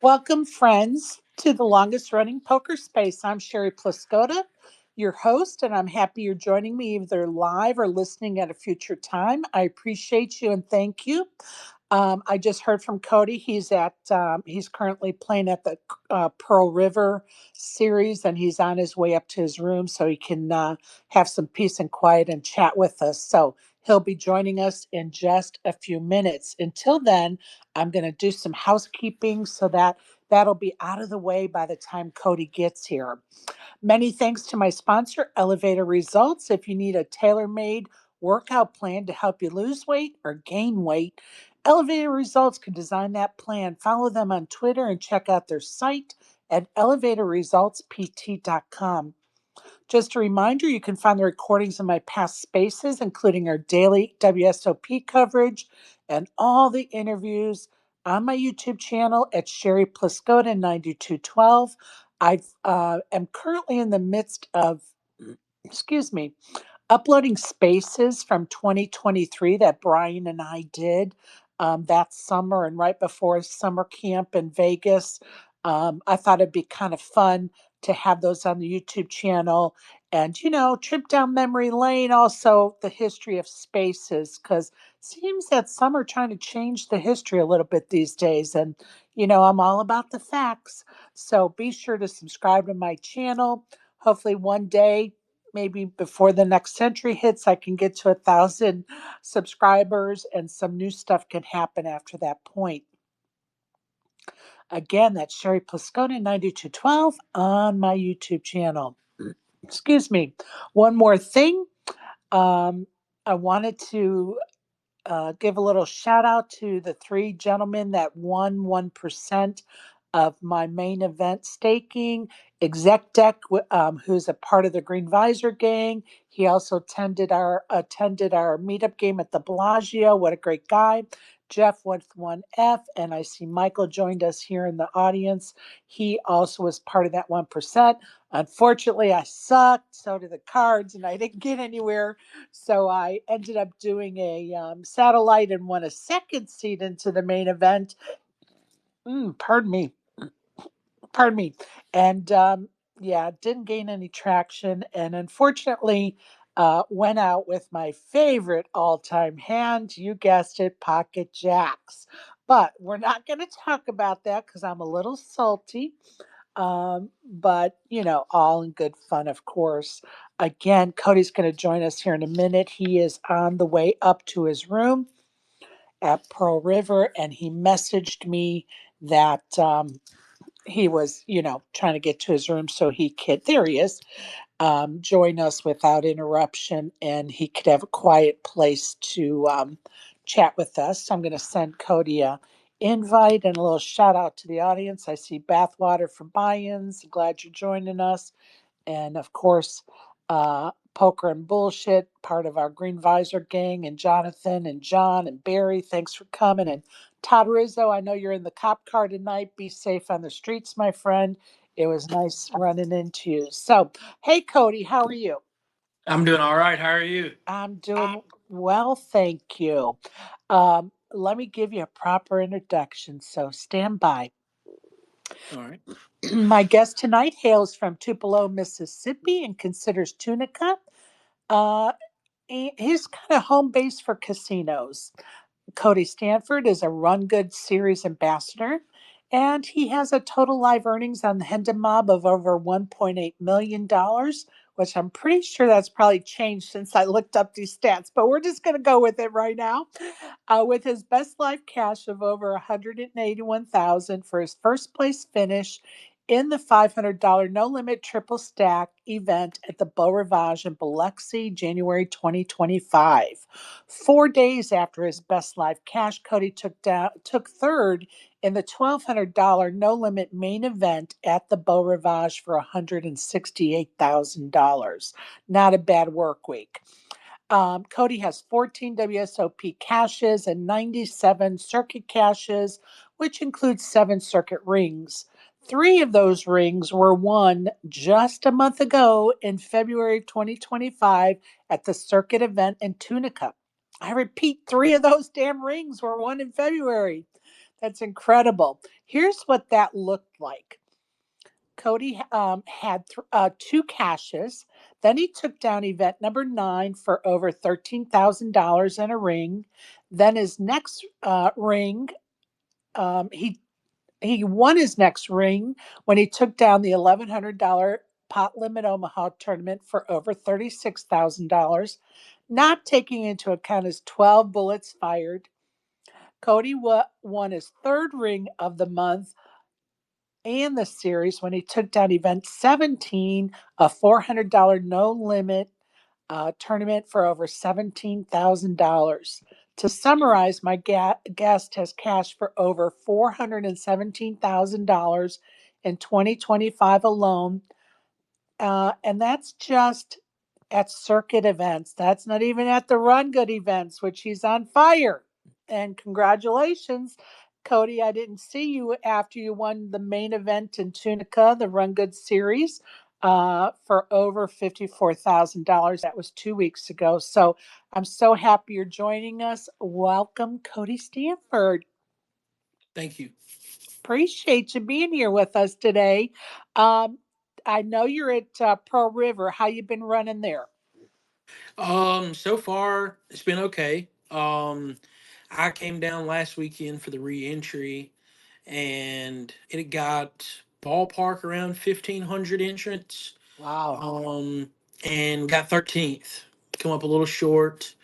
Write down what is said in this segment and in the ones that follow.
Welcome, friends, to the longest running poker space. I'm Sherry Pluskota, your host, and I'm happy you're joining me either live or listening at a future time. I appreciate you and thank you. I just heard from Cody. He's currently playing at the Pearl River series, and he's on his way up to his room so he can have some peace and quiet and chat with us. So he'll be joining us in just a few minutes. Until then, I'm going to do some housekeeping so that that'll be out of the way by the time Cody gets here. Many thanks to my sponsor, Elevator Results. If you need a tailor made workout plan to help you lose weight or gain weight, Elevator Results can design that plan. Follow them on Twitter and check out their site at elevatorresultspt.com. Just a reminder, you can find the recordings of my past spaces, including our daily WSOP coverage and all the interviews on my YouTube channel at Sherry Pluskota 9212. I am currently in the midst of, excuse me, uploading spaces from 2023 that Brian and I did that summer and right before summer camp in Vegas. I thought it'd be kind of fun to have those on the YouTube channel and, trip down memory lane, also the history of spaces, because seems that some are trying to change the history a little bit these days. And, I'm all about the facts. So be sure to subscribe to my channel. Hopefully one day, maybe before the next century hits, I can get to 1,000 subscribers and some new stuff can happen after that point. Again, that's Sherry Pluskota 9212 on my YouTube channel. Excuse me. One more thing. I wanted to give a little shout out to the three gentlemen that won 1% of my main event staking. Exec Deck, who's a part of the Green Visor gang. He also attended our meetup game at the Bellagio. What a great guy. Jeff with 1F, and I see Michael joined us here in the audience. He also was part of that 1%. Unfortunately, I sucked. So did the cards, and I didn't get anywhere. So I ended up doing a satellite and won a second seat into the main event. Pardon me. Pardon me. And yeah, didn't gain any traction. And unfortunately, went out with my favorite all time hand. You guessed it, Pocket Jacks. But we're not going to talk about that because I'm a little salty. But, all in good fun, of course. Again, Cody's going to join us here in a minute. He is on the way up to his room at Pearl River, and he messaged me that he was, trying to get to his room so he could, there he is, join us without interruption and he could have a quiet place to chat with us. So I'm going to send Cody a invite and a little shout out to the audience. I see Bathwater for Buy-ins. Glad you're joining us. And of course, Poker and Bullshit, part of our Green Visor gang, and Jonathan and John and Barry, thanks for coming. And Todd Rizzo, I know you're in the cop car tonight. Be safe on the streets, my friend. It was nice running into you. So, hey, Cody, how are you? I'm doing all right. How are you? I'm doing well, thank you. Let me give you a proper introduction, so stand by. All right. My guest tonight hails from Tupelo, Mississippi, and considers Tunica uh, his kind of home base for casinos. Cody Stanford is a Run Good Series ambassador, and he has a total live earnings on the Hendon Mob of over $1.8 million, which I'm pretty sure that's probably changed since I looked up these stats, but we're just going to go with it right now. With his best live cash of over $181,000 for his first place finish in the $500 no limit triple stack event at the Beau Rivage in Biloxi, January 2025. 4 days after his best live cash, Cody took third in the $1,200 no limit main event at the Beau Rivage for $168,000. Not a bad work week. Cody has 14 WSOP caches and 97 circuit caches, which includes 7 circuit rings. 3 of those rings were won just a month ago in February 2025 at the circuit event in Tunica. I repeat, 3 of those damn rings were won in February. That's incredible. Here's what that looked like. Cody had two caches. Then he took down event number 9 for over $13,000 and a ring. Then his next ring, he won his next ring when he took down the $1,100 pot limit Omaha tournament for over $36,000, not taking into account his 12 bullets fired. Cody won his third ring of the month and the series when he took down event 17, a $400 no limit tournament for over $17,000. To summarize, my guest has cashed for over $417,000 in 2025 alone. And that's just at circuit events. That's not even at the Run Good events, which he's on fire. And congratulations, Cody. I didn't see you after you won the main event in Tunica, the Run Good series, for over $54,000. That was 2 weeks ago. So I'm so happy you're joining us. Welcome, Cody Stanford. Thank you. Appreciate you being here with us today. Um, I know you're at Pearl River. How you been running there? So far it's been okay. I came down last weekend for the re-entry, and it got ballpark around 1,500 entrants. Wow, Um, and got 13th. Come up a little short.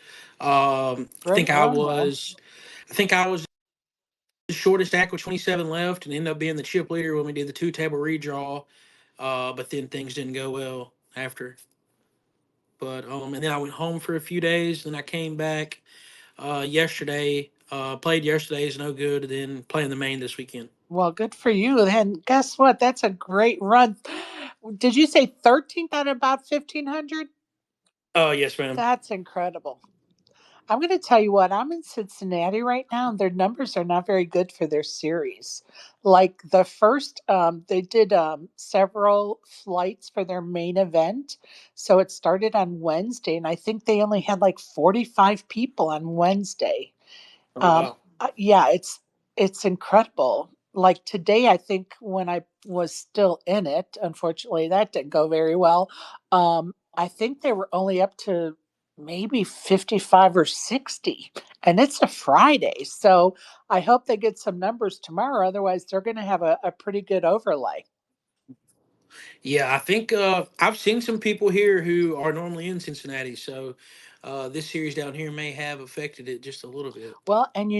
I think great I run though. was. I think I was the shortest act with 27 left, and ended up being the chip leader when we did the two-table redraw. But then things didn't go well after. But and then I went home for a few days. Then I came back yesterday. Played yesterday is no good. And then playing the main this weekend. Well, good for you. And guess what? That's a great run. Did you say 13th out of about 1,500? Oh yes, ma'am. That's incredible. I'm going to tell you what, I'm in Cincinnati right now, and their numbers are not very good for their series. Like the first, they did several flights for their main event. So it started on Wednesday, and I think they only had like 45 people on Wednesday. Oh Um, wow. yeah, it's incredible. Like today, I think when I was still in it, unfortunately, that didn't go very well. I think they were only up to maybe 55 or 60, and it's a Friday. So I hope they get some numbers tomorrow. Otherwise, they're going to have a pretty good overlay. Yeah, I think I've seen some people here who are normally in Cincinnati, so this series down here may have affected it just a little bit. Well, and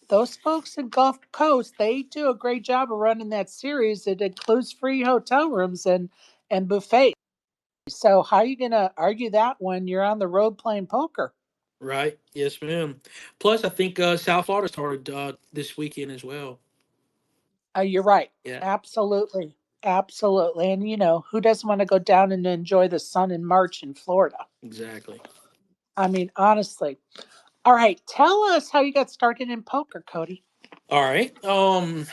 those folks in Gulf Coast, they do a great job of running that series. It includes free hotel rooms and buffets. So how are you going to argue that when you're on the road playing poker? Right? Yes, ma'am. Plus, I think South Florida started this weekend as well. You're right. Yeah, Absolutely. Absolutely. And who doesn't want to go down and enjoy the sun in March in Florida? exactly. I mean, honestly. All right. Tell us how you got started in poker, Cody. All right.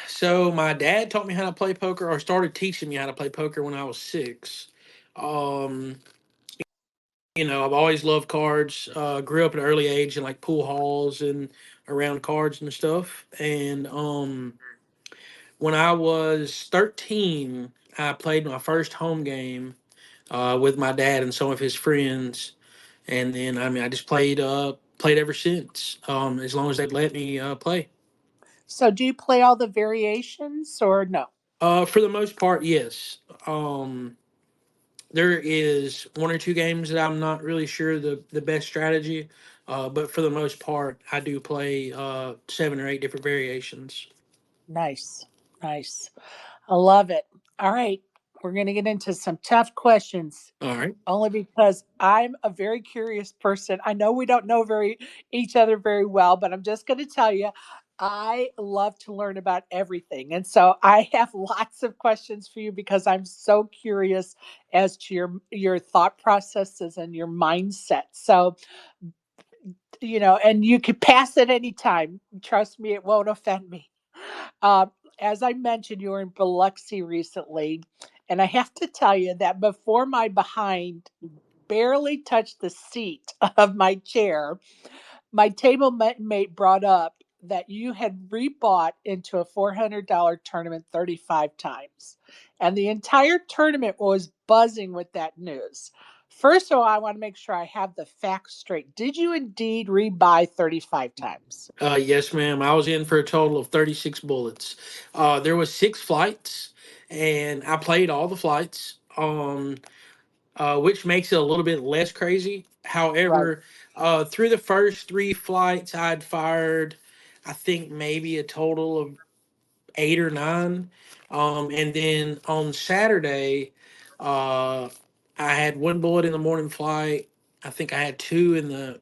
So my dad taught me how to play poker, or started teaching me how to play poker when I was 6. Um, I've always loved cards. Grew up at an early age in like pool halls and around cards and stuff. And when I was 13, I played my first home game with my dad and some of his friends. And then I just played ever since. As long as they'd let me play. So do you play all the variations or no? For the most part, yes. There is one or two games that I'm not really sure the best strategy, but for the most part, I do play 7 or 8 different variations. Nice. Nice. I love it. All right. We're going to get into some tough questions. All right. Only because I'm a very curious person. I know we don't know very each other very well, but I'm just going to tell you, I love to learn about everything. And so I have lots of questions for you because I'm so curious as to your thought processes and your mindset. So, and you can pass at any time. Trust me, it won't offend me. Um, as I mentioned, you were in Biloxi recently, and I have to tell you that before my behind barely touched the seat of my chair, my table mate brought up that you had rebought into a $400 tournament 35 times. And the entire tournament was buzzing with that news. First of all, I want to make sure I have the facts straight. Did you indeed rebuy 35 times? Yes, ma'am. I was in for a total of 36 bullets. There was 6 flights, and I played all the flights, which makes it a little bit less crazy. Right. However, through the first 3 flights, I'd fired, I think maybe a total of 8 or 9. And then on Saturday, uh, I had 1 bullet in the morning flight. I think I had 2 in the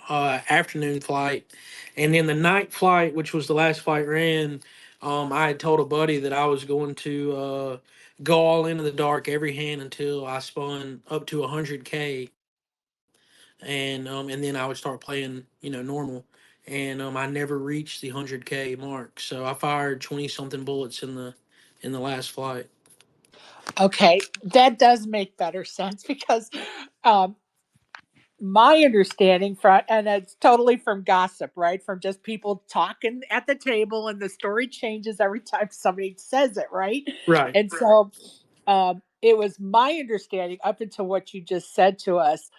afternoon flight. And then the night flight, which was the last flight ran, I had told a buddy that I was going to go all into the dark every hand until I spun up to 100K, and then I would start playing, normal. And I never reached the 100K mark, so I fired 20 something bullets in the last flight. Okay, that does make better sense because um, my understanding from, and it's totally from gossip, right? From just people talking at the table, and the story changes every time somebody says it, right? Right. And so it was my understanding up until what you just said to us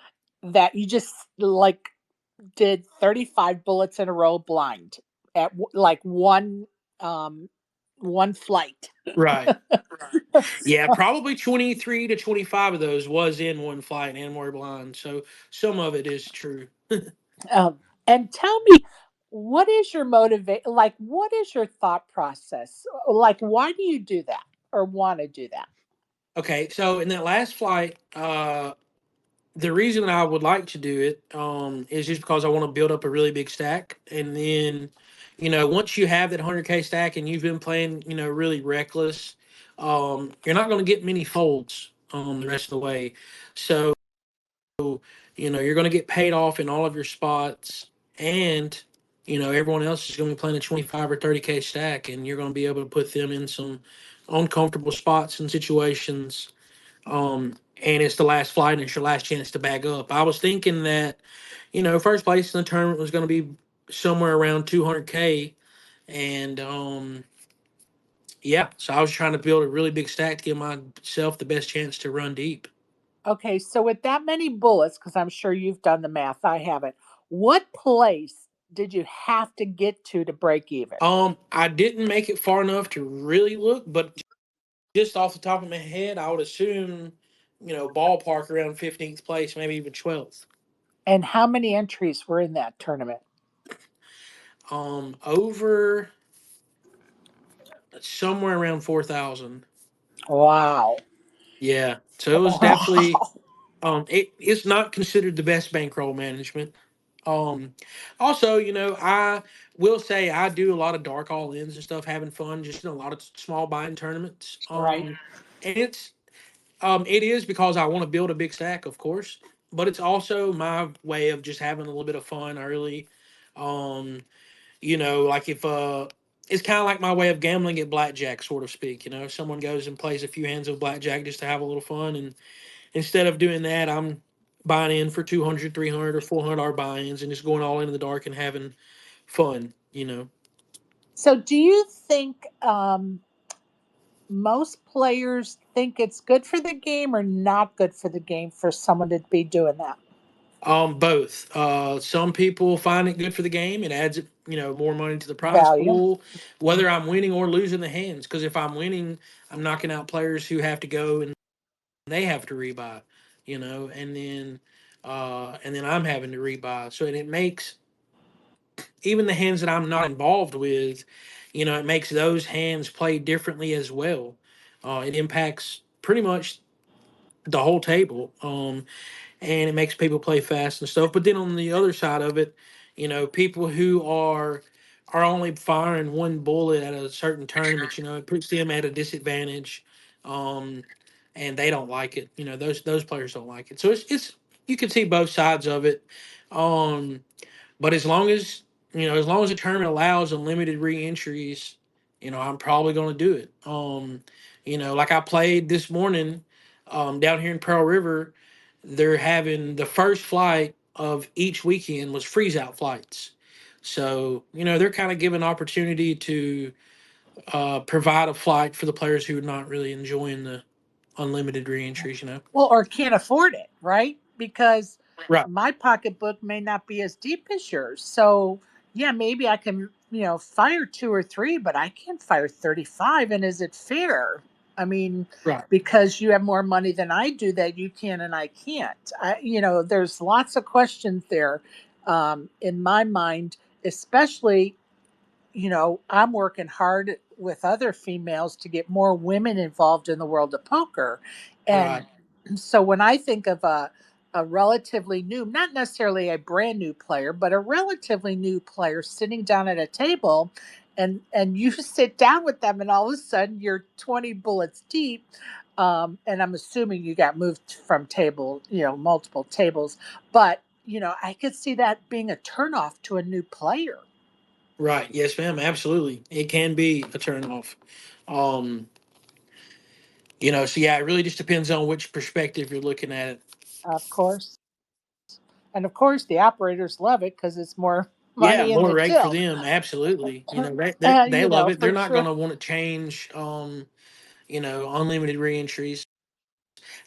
that you just like did 35 bullets in a row blind at like um one flight. Right. Yeah, probably 23 to 25 of those was in one flight and were blind. So some of it is true. And tell me, what is your motivate? Like, what is your thought process? Like, why do you do that or want to do that? Okay, so in that last flight, the reason I would like to do it is just because I want to build up a really big stack, and then, once you have that 100K stack and you've been playing, really reckless, you're not going to get many folds the rest of the way. So, you're going to get paid off in all of your spots, and everyone else is going to be playing a 25 or 30K stack, and you're going to be able to put them in some uncomfortable spots and situations, and it's the last flight and it's your last chance to bag up. I was thinking that, first place in the tournament was going to be somewhere around 200K. And yeah, so I was trying to build a really big stack to give myself the best chance to run deep. Okay, so with that many bullets, because I'm sure you've done the math, I haven't. What place did you have to get to break even? I didn't make it far enough to really look, but just off the top of my head, I would assume, ballpark around 15th place, maybe even 12th. And how many entries were in that tournament? Over somewhere around 4,000. Wow. Yeah. So it was definitely it's not considered the best bankroll management. Um Also, I will say I do a lot of dark all ins and stuff, having fun, just in a lot of small buying tournaments. Right. And it is because I want to build a big stack, of course, but it's also my way of just having a little bit of fun early. Um, like if it's kind of like my way of gambling at blackjack, sort of speak. Someone goes and plays a few hands of blackjack just to have a little fun, and instead of doing that, I'm buying in for 200, 300, or $400 buy-ins and just going all into the dark and having fun. So, do you think most players think it's good for the game or not good for the game for someone to be doing that? Both. Some people find it good for the game. It adds, more money to the prize Value. pool, whether I'm winning or losing the hands. Because if I'm winning, I'm knocking out players who have to go and they have to rebuy, and then I'm having to rebuy. So it makes even the hands that I'm not involved with, it makes those hands play differently as well. It impacts pretty much the whole table. And it makes people play fast and stuff. But then on the other side of it, people who are only firing one bullet at a certain tournament, it puts them at a disadvantage, um, and they don't like it. Those players don't like it. So it's you can see both sides of it. Um, but as long as the tournament allows unlimited re-entries, I'm probably going to do it. Like I played this morning, down here in Pearl River. They're having the first flight of each weekend was freeze out flights. So, they're kind of given opportunity to provide a flight for the players who are not really enjoying the unlimited reentries. Well, or can't afford it, right? Because Right, my pocketbook may not be as deep as yours. So, yeah, maybe I can, fire two or three, but I can't fire 35. And is it fair? I mean, right, because you have more money than I do that you can and I can't. There's lots of questions there in my mind, especially I'm working hard with other females to get more women involved in the world of poker. And right, so when I think of a relatively new, not necessarily a brand new player, but a relatively new player sitting down at a table and you sit down with them and all of a sudden you're 20 bullets deep. And I'm assuming you got moved from table, multiple tables, but I could see that being a turnoff to a new player. right. Yes, ma'am. Absolutely, it can be a turnoff. Um, so yeah, it really just depends on which perspective you're looking at it. Of course. And of course, the operators love it because it's more Yeah, money in more the rate for till. them. Absolutely. They love it. They're For not going sure. to want to change. Unlimited reentries.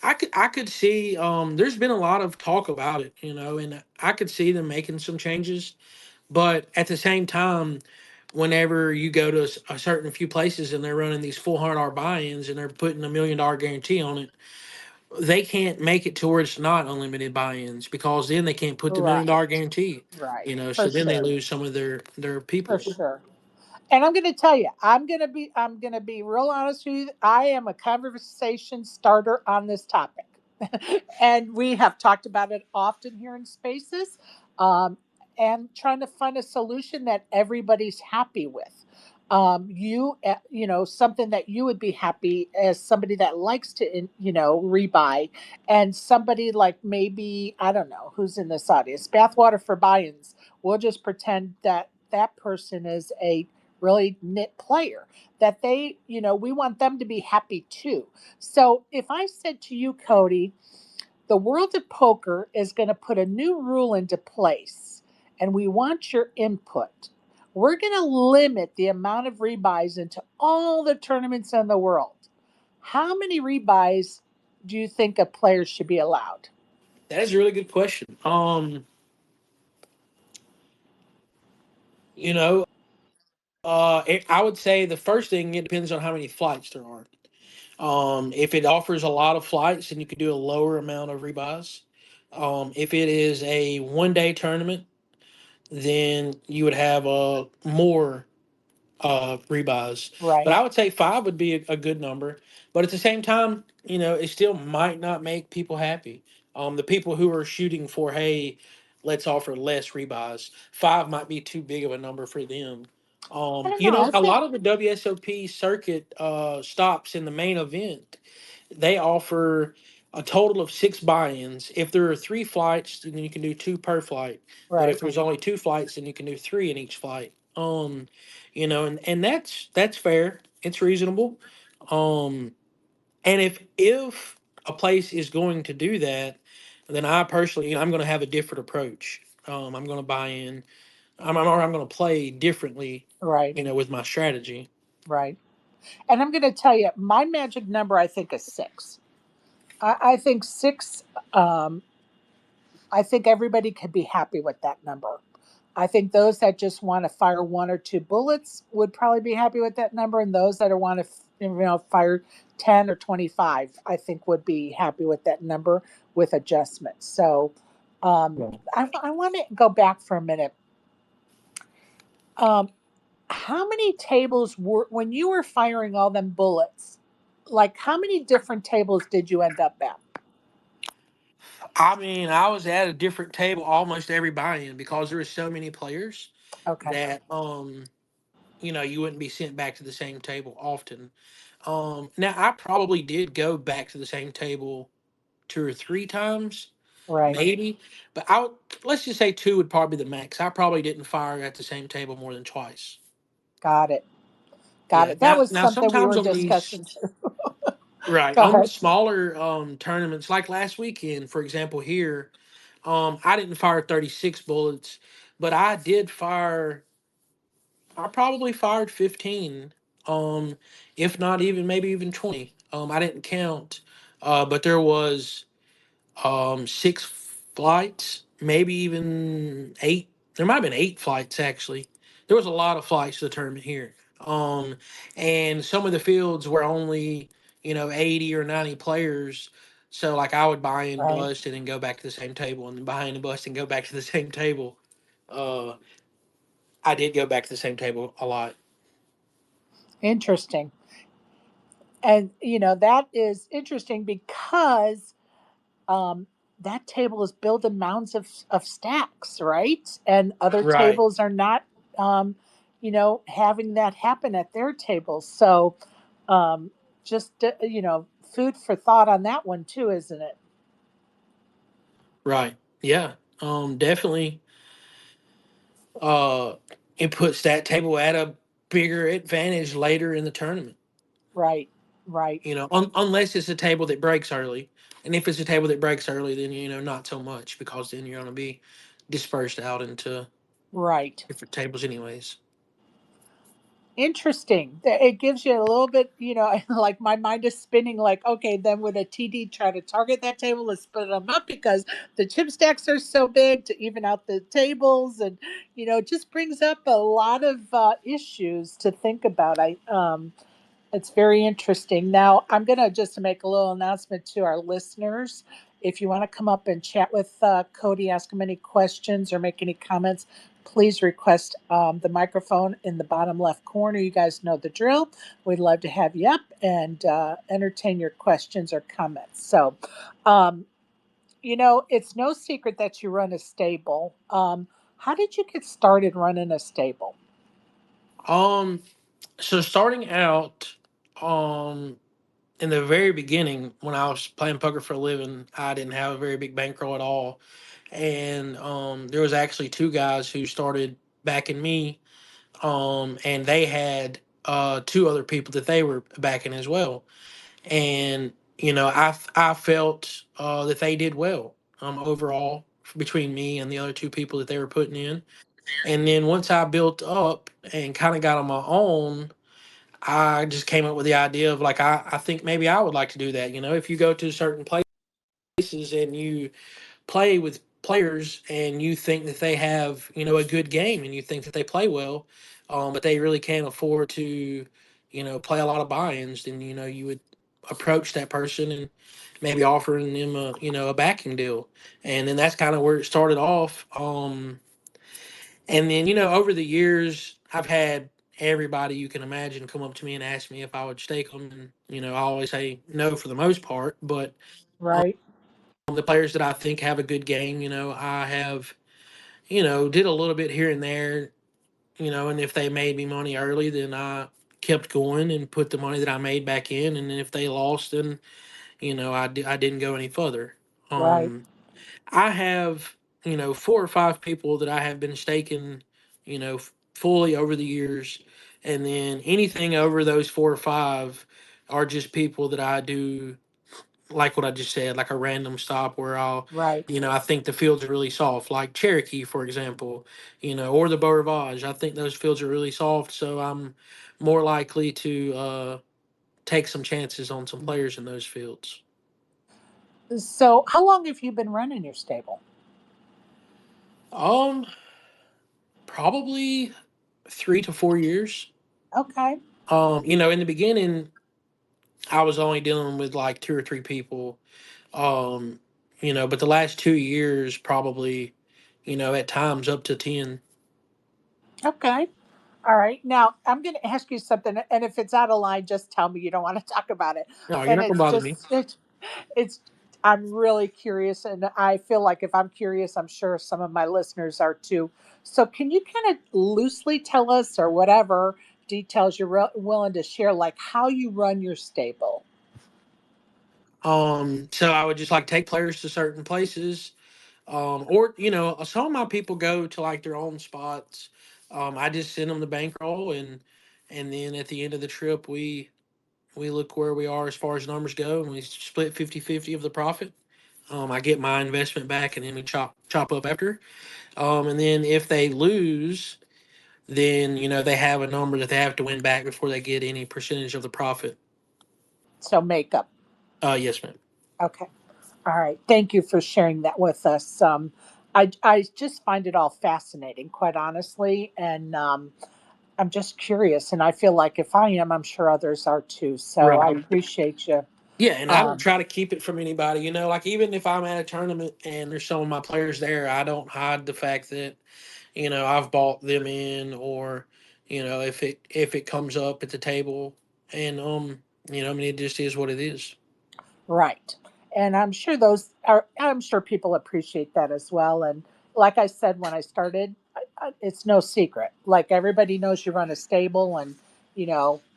I could see. There's been a lot of talk about it. And I could see them making some changes. But at the same time, whenever you go to a certain few places and they're running these $400 buy-ins and they're putting $1 million guarantee on it, they can't make it towards not unlimited buy-ins because then they can't put the Right, $1 million guarantee. right. So For then they sure. lose some of their For people. sure. And I'm going to tell you, I'm going to be real honest with you. I am a conversation starter on this topic. And we have talked about it often here in Spaces, um, and trying to find a solution that everybody's happy with. Something that you would be happy as somebody that likes to, rebuy, and somebody like maybe, I don't know who's in this audience, Bathwater for Buy-ins. We'll just pretend that that person is a really knit player, that we want them to be happy too. So if I said to you, Cody, the world of poker is going to put a new rule into place and we want your input. We're going to limit the amount of rebuys into all the tournaments in the world. How many rebuys do you think a player should be allowed? That is a really good question. You know, I would say the first thing, it depends on how many flights there are. If it offers a lot of flights, then you could do a lower amount of rebuys. If it is a 1 day tournament, then you would have more rebuys. But Right, I would say five would be a good number. But at the same time, it still might not make people happy. The people who are shooting for, hey, let's offer less rebuys, five might be too big of a number for them. I don't know. I A think lot of the WSOP circuit stops in the main event, they offer a total of six buy-ins. If there are three flights, then you can do two per flight. But if right, there's only two flights, then you can do three in each flight. And that's fair. It's reasonable. Um, and if a place is going to do that, then I personally, I'm going to have a different approach. I'm going to buy in. I'm going to play differently. right, With my strategy. right. And I'm going to tell you, my magic number I think is six. I think six. I think everybody could be happy with that number. I think those that just want to fire one or two bullets would probably be happy with that number, and those that are want to, fire 10 or 25, I think would be happy with that number with adjustments. So, Yeah. I want to go back for a minute. Um, how many tables were when you were firing all them bullets? Like, how many different tables did you end up at? I mean, I was at a different table almost every buy-in because there were so many players Okay, that you wouldn't be sent back to the same table often. Now I probably did go back to the same table two or three times, right, maybe, but let's just say two would probably be the max. I probably didn't fire at the same table more than twice. got it, got Yeah. it. That Now, was now something we sometimes were on these discussing too. right Go on the ahead. smaller tournaments, like last weekend, for example, here, I didn't fire 36 bullets, but I did fire. I probably fired 15, um, if not even maybe even 20. I didn't count, but there was 6 flights, maybe even 8. There might have been 8 flights actually. There was a lot of flights to the tournament here. And some of the fields were only 80 or 90 players. So like I would buy in, Right. bust, and then go back to the same table, and then buy in and bust and go back to the same table. Uh, I did go back to the same table a lot. Interesting. And that is interesting because um, that table is built in mounds of stacks, right? And other Right, tables are not, having that happen at their tables. So, um, just food for thought on that one too, isn't it? right, yeah. Definitely. Uh, it puts that table at a bigger advantage later in the tournament. Right, right, Unless it's a table that breaks early, and if it's a table that breaks early, then not so much because then you're going to be dispersed out into right. different tables anyways. Interesting. It gives you a little bit, like my mind is spinning. Like, okay, then would a TD try to target that table and split them up because the chip stacks are so big to even out the tables, and it just brings up a lot of issues to think about. It's very interesting. Now, I'm going to just make a little announcement to our listeners. If you want to come up and chat with Cody, ask him any questions or make any comments, please request the microphone in the bottom left corner. You guys know the drill. We'd love to have you up and entertain your questions or comments. So, um, it's no secret that you run a stable. How did you get started running a stable? Um, so starting out, um, in the very beginning when I was playing poker for a living, I didn't have a very big bankroll at all, and there was actually two guys who started backing me, and they had two other people that they were backing as well, and I felt that they did well overall between me and the other two people that they were putting in, and then once I built up and kind of got on my own, I just came up with the idea of like I think maybe I would like to do that. If you go to certain places and you play with players and you think that they have a good game and you think that they play well, but they really can't afford to play a lot of buy-ins, then you would approach that person and maybe offering them a backing deal, and then that's kind of where it started off. And then over the years I've had everybody you can imagine come up to me and ask me if I would stake them, and I always say no for the most part, but Right, the players that I think have a good game, I have, did a little bit here and there, and if they made me money early, then I kept going and put the money that I made back in. And then if they lost, then, I didn't go any further. right, Um, I have, 4 or 5 people that I have been staking, fully over the years. And then anything over those 4 or 5 are just people that I do like what I just said, like a random stop where I'll, right. I think the fields are really soft, like Cherokee, for example, or the Beau Rivage. I think those fields are really soft, so I'm more likely to take some chances on some players in those fields. So, how long have you been running your stable? Um, Probably 3 to 4 years. Okay, In the beginning, I was only dealing with like 2 or 3 people. Um, but the last 2 years, probably, at times up to 10. okay. All right. Now, I'm going to ask you something, and if it's out of line, just tell me you don't want to talk about it. No, you're And not gonna bother me. it's, I'm really curious, and I feel like if I'm curious, I'm sure some of my listeners are too. So, can you kind of loosely tell us, or whatever details you're willing to share, like how you run your stable? So I would just like take players to certain places, or some of my people go to like their own spots. I just send them the bankroll, and then at the end of the trip, we look where we are as far as numbers go, and we split 50-50 of the profit. I get my investment back, and then we chop up after. And then if they lose, then they have a number that they have to win back before they get any percentage of the profit. So makeup. Yes, ma'am. Okay. All right. Thank you for sharing that with us. I just find it all fascinating, quite honestly. And I'm just curious. And I feel like if I am, I'm sure others are too. So I Right. appreciate you. Yeah, and I don't Um, try to keep it from anybody. Like even if I'm at a tournament and there's some of my players there, I don't hide the fact that I've bought them in, or if it comes up at the table, and I mean, it just is what it is. right. And I'm sure I'm sure people appreciate that as well. And like I said when I started, it's no secret. Like everybody knows you run a stable, and,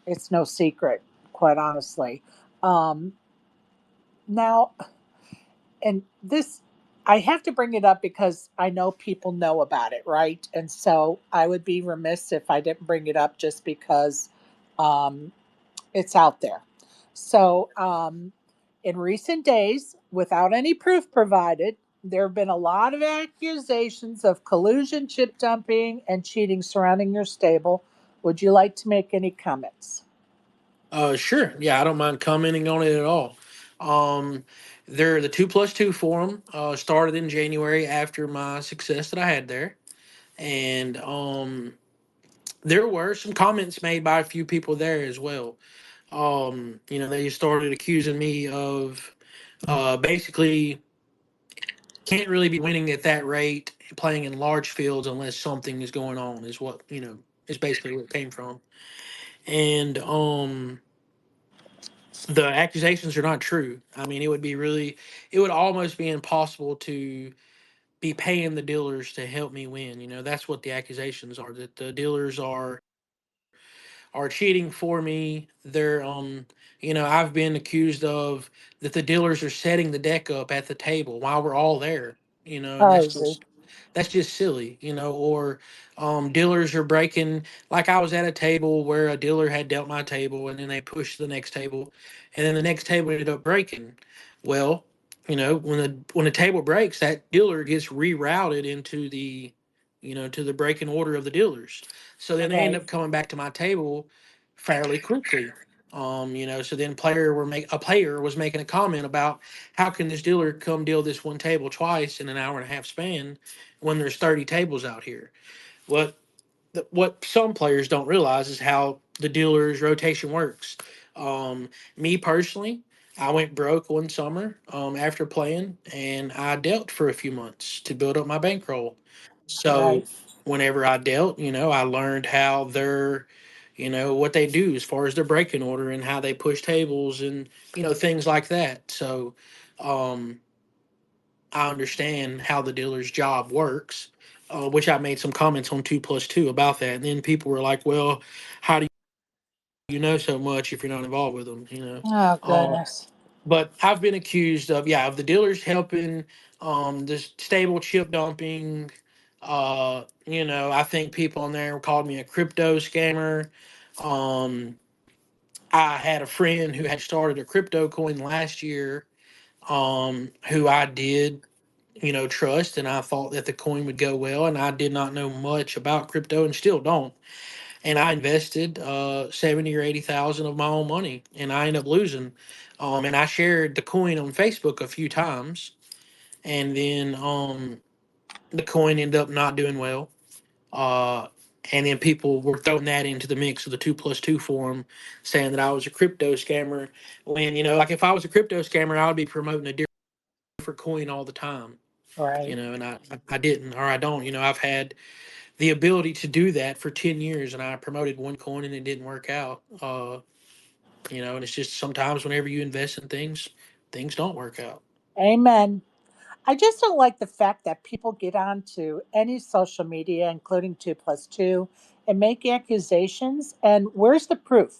it's no secret, quite honestly. Um, now, and this, I have to bring it up because I know people know about it, right? And so I would be remiss if I didn't bring it up just because um, it's out there. So, in recent days, without any proof provided, there have been a lot of accusations of collusion, chip dumping, and cheating surrounding your stable. Would you like to make any comments? Sure. Yeah, I don't mind commenting on it at all. Um, the 2+2 forum started in January after my success that I had there, and there were some comments made by a few people there as well. They started accusing me of basically can't really be winning at that rate playing in large fields unless something is going on, is what is basically where it came from. And the accusations are not true. I mean, it would almost be impossible to be paying the dealers to help me win. That's what the accusations are, that the dealers are cheating for me. I've been accused of that the dealers are setting the deck up at the table while we're all there. And Oh, Zeke. that's just silly. Or dealers are breaking. Like I was at a table where a dealer had dealt my table, and then they pushed the next table, and then the next table ended up breaking. Well, when the table breaks, that dealer gets rerouted into to the breaking order of the dealers. So then they end Right, up coming back to my table fairly quickly. So then a player was making a comment about how can this dealer come deal this one table twice in an hour and a half span when there's 30 tables out here. What what some players don't realize is how the dealer's rotation works. Me personally, I went broke one summer after playing, and I dealt for a few months to build up my bankroll. So right. whenever I dealt, I learned how what they do as far as their breaking order and how they push tables and things like that. So um, I understand how the dealer's job works, which I made some comments on 2+2 about that. And then people were like, well, how do you know so much if you're not involved with them? Oh, Uh, goodness. but I've been accused of the dealers helping, the stable chip dumping. I think people in there called me a crypto scammer. Um, I had a friend who had started a crypto coin last year, who I did trust, and I thought that the coin would go well, and I did not know much about crypto and still don't. And I invested 70 or 80,000 of my own money, and I ended up losing. And I shared the coin on Facebook a few times, and then the coin ended up not doing well. Uh, and then people were throwing that into the mix of the 2+2 forum, saying that I was a crypto scammer. When like if I was a crypto scammer, I would be promoting a different coin all the time. Right. And I didn't, or I don't. I've had the ability to do that for 10 years, and I promoted one coin and it didn't work out. And it's just sometimes whenever you invest in things, things don't work out. Amen. I just don't like the fact that people get onto any social media, including 2+2, and make accusations. And where's the proof?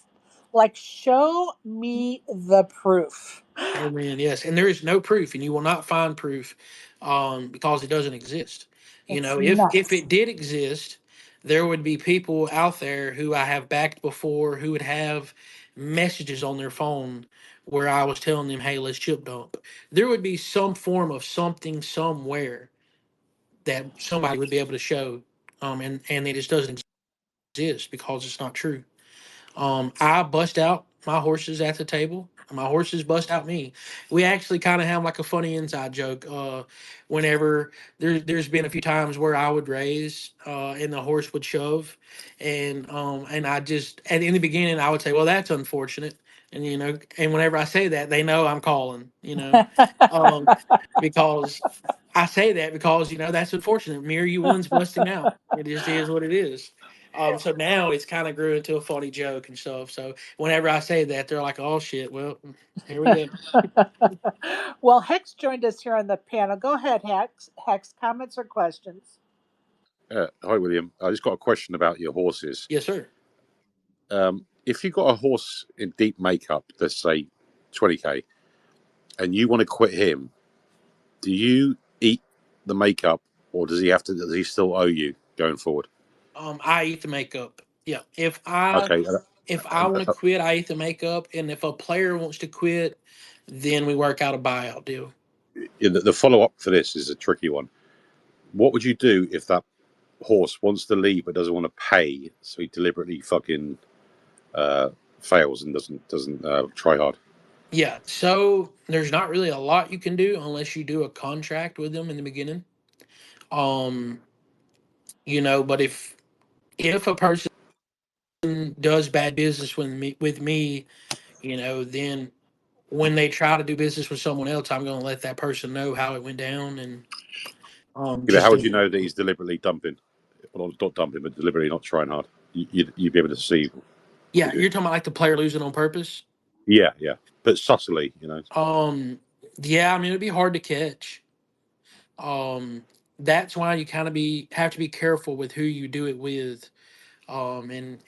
Like, show me the proof. Amen. Yes, and there is no proof, and you will not find proof, because it doesn't exist. It's If nuts. it did exist, there would be people out there who I have backed before who would have messages on their phone where I was telling them, "Hey, let's chip dump." There would be some form of something somewhere that somebody would be able to show, and it just doesn't exist because it's not true. I bust out my horses at the table. My horses bust out me. We actually kind of have like a funny inside joke. Whenever there's been a few times where I would raise, and the horse would shove, and I just in the beginning I would say, "Well, that's unfortunate," and and whenever I say that, they know I'm calling. Um, because I say that because that's unfortunate. Mirror you one's busting out. It just is what it is. So now it's kind of grew into a funny joke and stuff. So whenever I say that, they're like, "Oh shit!" Well, here we go. Well, Hex joined us here on the panel. Go ahead, Hex. Hex, comments or questions? Hi, William. I just got a question about your horses. Yes, sir. If you got a horse in deep makeup, let's say 20k, and you want to quit him, do you eat the makeup, or does he have to? Does he still owe you going forward? I eat the makeup. Yeah. Okay. If I want to quit, I eat the makeup, and if a player wants to quit, then we work out a buyout deal. The follow up for this is a tricky one. What would you do if that horse wants to leave but doesn't want to pay, so he deliberately fucking uh, fails and doesn't try hard? Yeah. So there's not really a lot you can do unless you do a contract with them in the beginning. Um, but if a person does bad business with me, then when they try to do business with someone else, I'm going to let that person know how it went down, and How just would you know that he's deliberately dumping? Well, not dumping, but deliberately not trying hard. You'd be able to see, yeah, would you? you're talking about like the player losing on purpose. Yeah, yeah, but subtly. Um, yeah, I mean it'd be hard to catch. Um, that's why you kind of be have to be careful with who you do it with.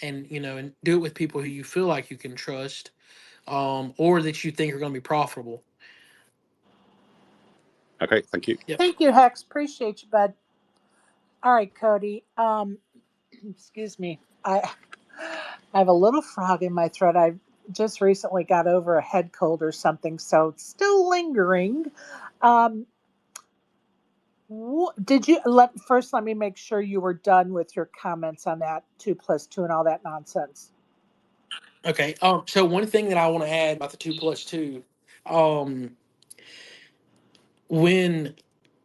And do it with people who you feel like you can trust, or that you think are going to be profitable. Okay, thank you. Yep. Thank you, Hex. Appreciate you, bud. All right, Cody. Excuse me. I have a little frog in my throat. I just recently got over a head cold or something, so it's still lingering. Um, did you let me make sure you were done with your comments on that 2 plus 2 and all that nonsense? Okay. So one thing that I want to add about the 2 plus 2, um, when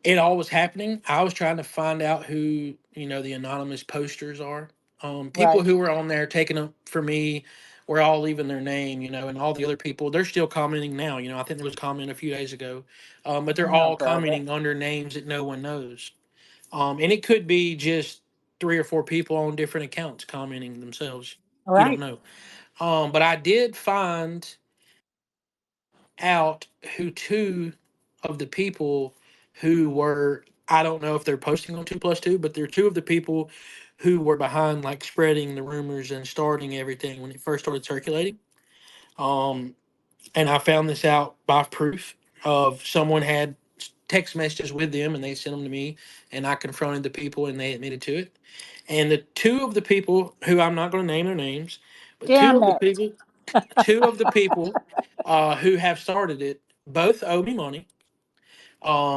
it all was happening, I was trying to find out who the anonymous posters are. People Right. who were on there taking up for me were all leaving their name, and all the other people they're still commenting now. I think there was a comment a few days ago, but they're Oh, all brother. commenting under names that no one knows. And it could be just 3 or 4 people on different accounts commenting themselves. All You don't right. know. But I did find out who two of the people who were, I don't know if they're posting on 2 plus 2, but they're two of the people who were behind like spreading the rumors and starting everything when it first started circulating. Um, and I found this out by proof of someone had text messages with them and they sent them to me, and I confronted the people and they admitted to it. And the two of the people who I'm not going to name their names, but two Damn of the it. people two of the people who have started it both owe me money.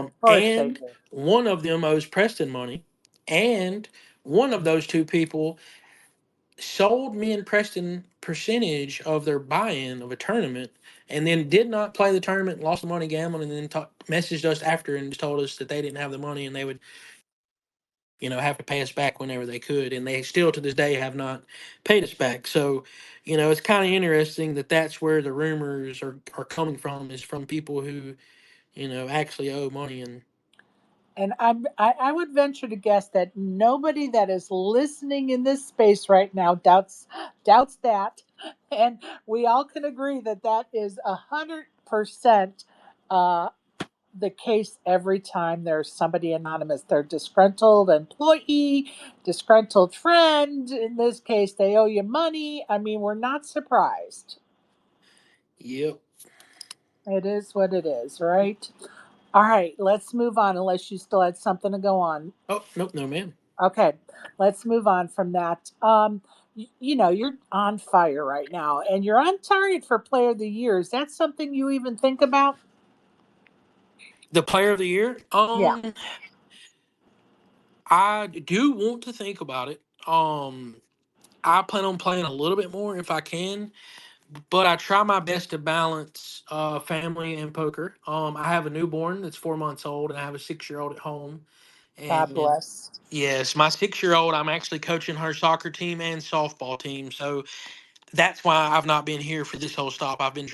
Of course they And do. one of them owes Preston money. And one of those two people sold me and Preston percentage of their buy-in of a tournament, and then did not play the tournament, lost the money gambling, and then messaged us after and just told us that they didn't have the money and they would have to pay us back whenever they could, and they still to this day have not paid us back. So, it's kind of interesting that that's where the rumors are coming from, is from people who actually owe money. And And I would venture to guess that nobody that is listening in this space right now doubts that, and we all can agree that that is 100% uh, the case every time there's somebody anonymous. They're disgruntled employee, disgruntled friend. In this case, they owe you money. I mean, we're not surprised. yep. It is what it is, right? All right, let's move on. Unless you still had something to go on. Oh, nope, no ma'am. Okay, let's move on from that. you're on fire right now, and you're on target for Player of the Year. Is that something you even think about? The player of the year? Yeah, I do want to think about it. I plan on playing a little bit more if I can, but I try my best to balance family and poker. I have a newborn that's 4 months old, and I have a 6 year old at home. God And bless. yes, my 6 year old, I'm actually coaching her soccer team and softball team. So that's why I've not been here for this whole stop. I've been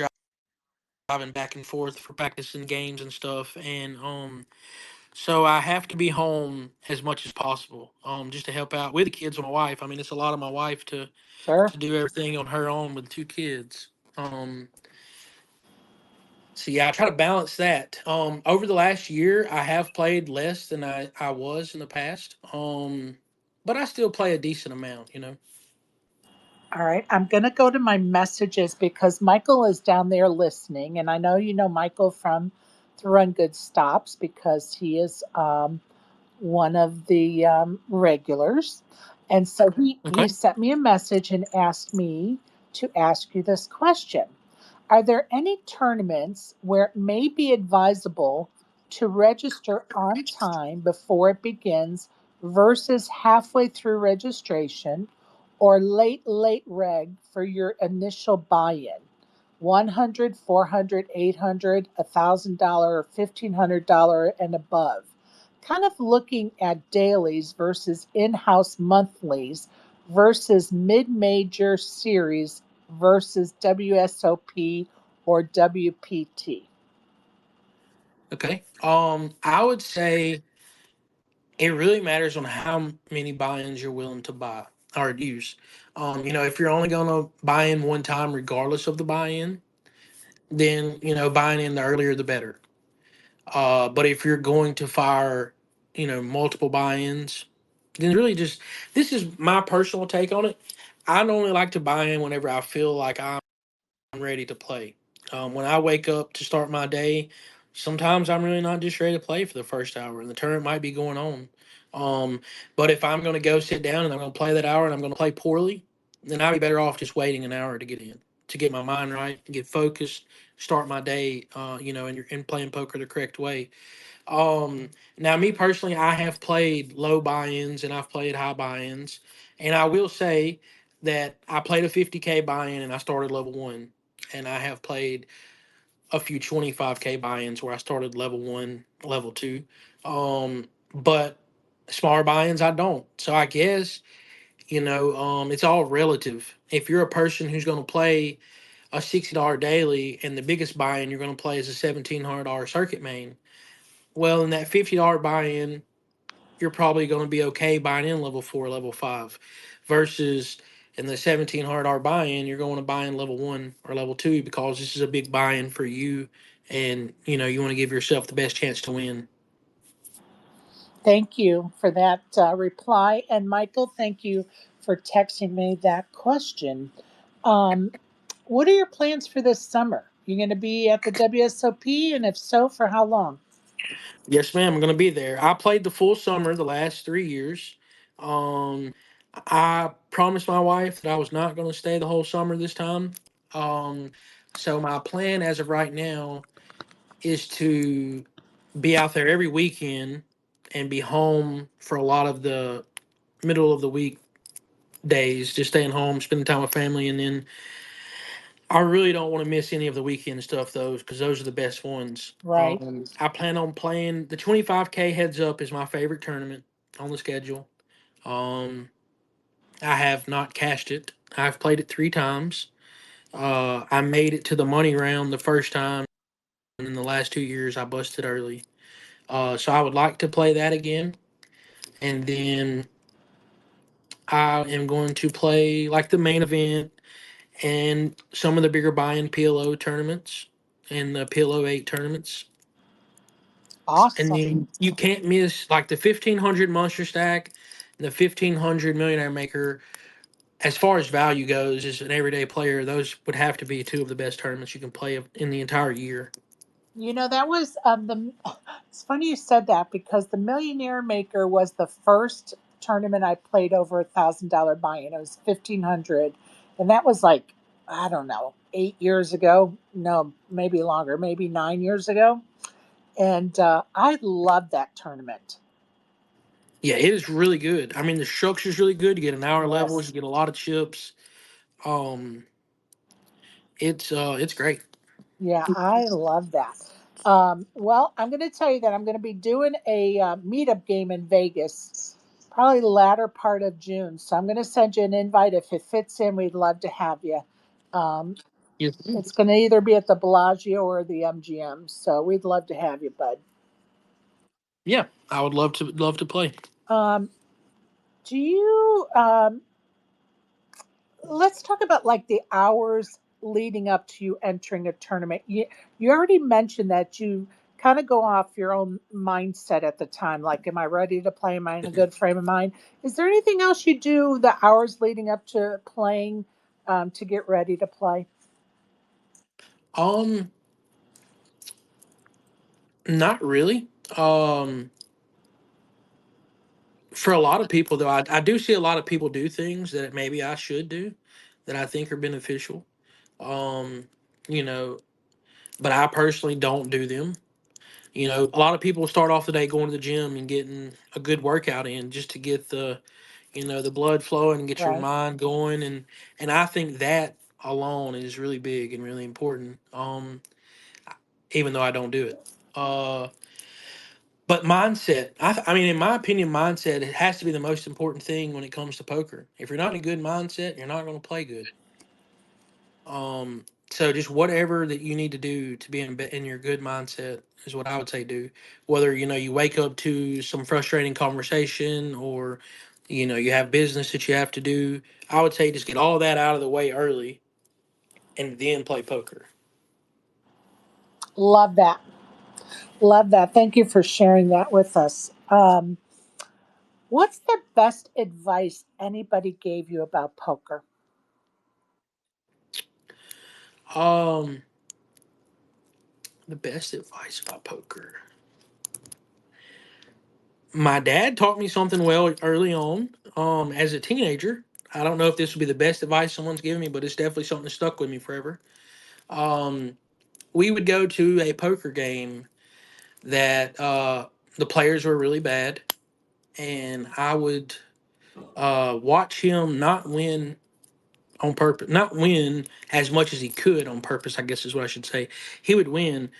driving back and forth for practicing games and stuff. And so I have to be home as much as possible, just to help out with the kids with my wife. I mean, it's a lot of my wife Sure. to do everything on her own with 2 kids. So yeah, I try to balance that. Over the last year, I have played less than I was in the past. But I still play a decent amount, you know. All right, I'm going to go to my messages because Michael is down there listening, and I know you know Michael from the Run Good Stops because he is one of the regulars. And so he Okay. sent me a message and asked me to ask you this question. Are there any tournaments where it may be advisable to register on time before it begins versus halfway through registration or late reg for your initial buy-in? 100, 400, 800, $1,000, or $1,500 and above. Kind of looking at dailies versus in-house monthlies versus mid-major series versus WSOP or WPT. Okay. I would say it really matters on how many buy-ins you're willing to buy or use. If you're only going to buy in one time, regardless of the buy-in, then buying in the earlier the better. But if you're going to fire, multiple buy-ins, then really just this is my personal take on it. I normally like to buy in whenever I feel like I'm ready to play. When I wake up to start my day, sometimes I'm really not just ready to play for the first hour, and the tournament might be going on. Um, but if I'm going to go sit down and I'm going to play that hour and I'm going to play poorly, then I'd be better off just waiting an hour to get in, to get my mind right, get focused, start my day, and playing poker the correct way. Now, me personally, I have played low buy-ins and I've played high buy-ins, and I will say that I played a 50K buy-in and I started level one, and I have played a few 25K buy-ins where I started level one, level two. But smaller buy-ins, I don't. So I guess it's all relative. If you're a person who's going to play a $60 daily and the biggest buy-in you're going to play is a $1,700 circuit main, well, in that $50 buy-in, you're probably going to be okay buying in level four, level five, versus in the $1,700 buy-in, you're going to buy in level one or level two because this is a big buy-in for you, and you want to give yourself the best chance to win. Thank you for that reply. And Michael, thank you for texting me that question. Um, what are your plans for this summer? You're going to be at the WSOP, and if so, for how long? Yes, ma'am. I'm going to be there. I played the full summer the last 3 years. Um, I promised my wife that I was not going to stay the whole summer this time. Um, so my plan as of right now is to be out there every weekend and be home for a lot of the middle of the week days, just staying home, spending time with family, and then I really don't want to miss any of the weekend stuff though, because those are the best ones. Right. I plan on playing the 25K heads up is my favorite tournament on the schedule. Um, I have not cashed it. I've played it 3 times. I made it to the money round the first time, and in the last 2 years I busted early. So I would like to play that again, and then I am going to play like the main event and some of the bigger buy-in PLO tournaments and the PLO 8 tournaments. And Awesome. then you can't miss like the 1500 Monster Stack and the 1500 Millionaire Maker. As far as value goes, as an everyday player, those would have to be two of the best tournaments you can play in the entire year. That was the. It's funny you said that because the Millionaire Maker was the first tournament I played over $1,000 buy-in. It was 1,500, and that was like, I don't know, 8 years ago. No, maybe longer, maybe 9 years ago. And I love that tournament. Yeah, it is really good. I mean, the structure is really good. You get an hour levels, you Yes. get a lot of chips. Um, it's great. Yeah, I love that. Well, I'm going to tell you that I'm going to be doing a meetup game in Vegas, probably the latter part of June. So I'm going to send you an invite. If it fits in, we'd love to have you. Um, Yes. it's going to either be at the Bellagio or the MGM. So we'd love to have you, bud. Yeah, I would love to play. Um, do you let's talk about like the hours leading up to you entering a tournament. You already mentioned that you kind of go off your own mindset at the time. Like, am I ready to play? Am I in a good frame of mind? Is there anything else you do the hours leading up to playing to get ready to play? Um, Not really. For a lot of people though, I do see a lot of people do things that maybe I should do that I think are beneficial. Um, you know, but I personally don't do them. A lot of people start off the day going to the gym and getting a good workout in just to get the blood flowing and get your Right. mind going, and I think that alone is really big and really important. Even though I don't do it. But mindset, I mean, in my opinion, mindset it has to be the most important thing when it comes to poker. If you're not in a good mindset, you're not going to play good. So just whatever that you need to do to be in your good mindset is what I would say do. Whether you wake up to some frustrating conversation or you have business that you have to do, I would say just get all that out of the way early and then play poker. Love that. Love that. Thank you for sharing that with us. What's the best advice anybody gave you about poker? Um, the best advice about poker. My dad taught me something well early on. As a teenager, I don't know if this would be the best advice someone's given me, but it's definitely something that stuck with me forever. Um, we would go to a poker game that the players were really bad, and I would watch him not win on purpose, not win as much as he could on purpose. I guess is what I should say. He would win,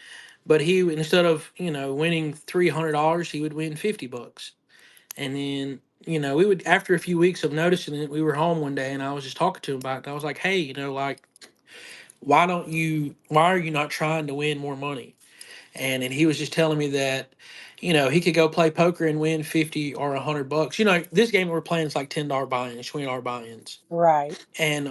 but he would, instead of winning $300, he would win $50. And then, we would, after a few weeks of noticing it, we were home one day and I was just talking to him about it. I was like, hey, like, why are you not trying to win more money? And he was just telling me that, he could go play poker and win 50 or $100. This game that we're playing is like $10 buy-ins, $20 buy-ins. Right. And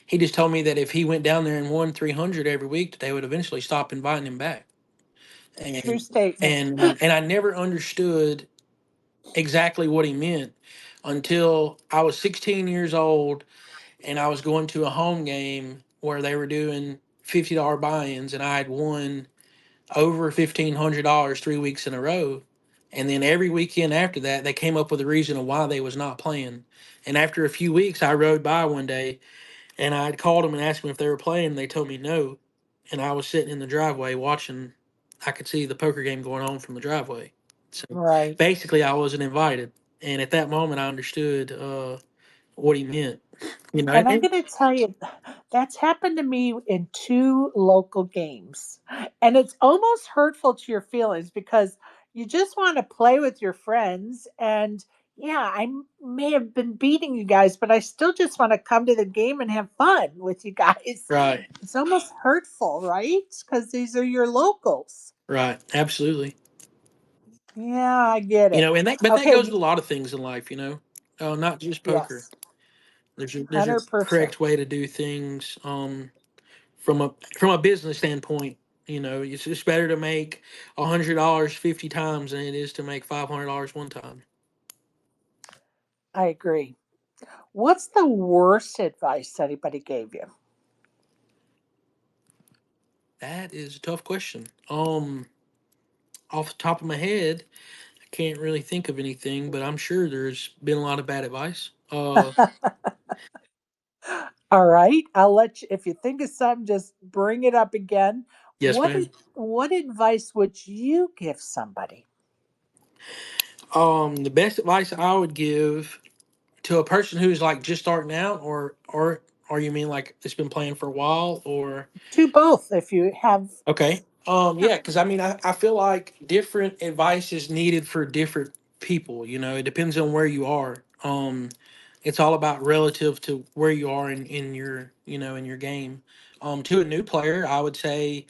he just told me that if he went down there and won 300 every week, that they would eventually stop inviting him back. True And statement. and I never understood exactly what he meant until I was 16 years old and I was going to a home game where they were doing $50 buy-ins and I had won over $1,500 3 weeks in a row. And then every weekend after that, they came up with a reason of why they was not playing. And after a few weeks, I rode by one day and I called them and asked them if they were playing. And they told me no. And I was sitting in the driveway watching. I could see the poker game going on from the driveway. So Right. basically, I wasn't invited. And at that moment, I understood what he meant. And I'm And going to tell you, that's happened to me in two local games. And it's almost hurtful to your feelings because you just want to play with your friends. And yeah, may have been beating you guys, but I still just want to come to the game and have fun with you guys. right, It's almost hurtful, right? Because these are your locals. right, absolutely. Yeah, I get it. But that Okay. goes with a lot of things in life. Not just poker. Yes, There's a 100%. correct way to do things. From a business standpoint, it's just better to make $100 50 times than it is to make $500 one time. I agree. What's the worst advice anybody gave you? That is a tough question. Off the top of my head, can't really think of anything, but I'm sure there's been a lot of bad advice. All right, I'll let you. If you think of something, just bring it up again. Yes, ma'am. What advice would you give somebody? The best advice I would give to a person who's like just starting out, or you mean like it's been playing for a while, or Do both if you have. okay. Yeah, because I mean, I feel like different advice is needed for different people. You know, it depends on where you are. It's all about relative to where you are in your, in your game. To a new player, I would say,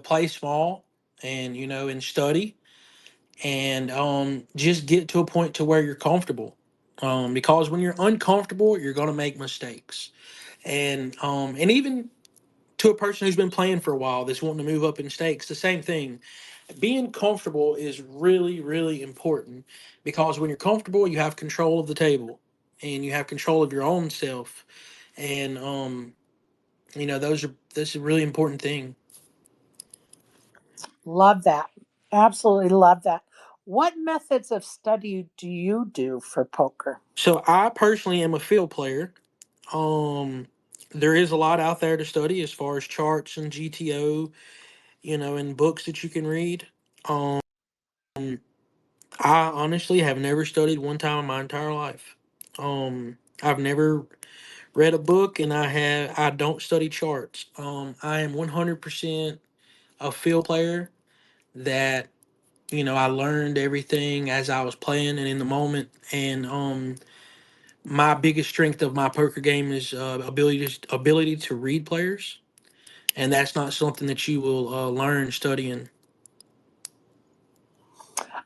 play small and, and study and just get to a point to where you're comfortable. Because when you're uncomfortable, you're going to make mistakes. And even to a person who's been playing for a while that's wanting to move up in stakes, the same thing. Being comfortable is really, really important because when you're comfortable, you have control of the table and you have control of your own self. And that's a really important thing. Love that. Absolutely love that. What methods of study do you do for poker? So I personally am a field player. Um, there is a lot out there to study as far as charts and GTO, and books that you can read. Um, I honestly have never studied one time in my entire life. I've never read a book, and I don't study charts. I am 100% a field player that I learned everything as I was playing and in the moment. And my biggest strength of my poker game is ability to read players, and that's not something that you will learn studying.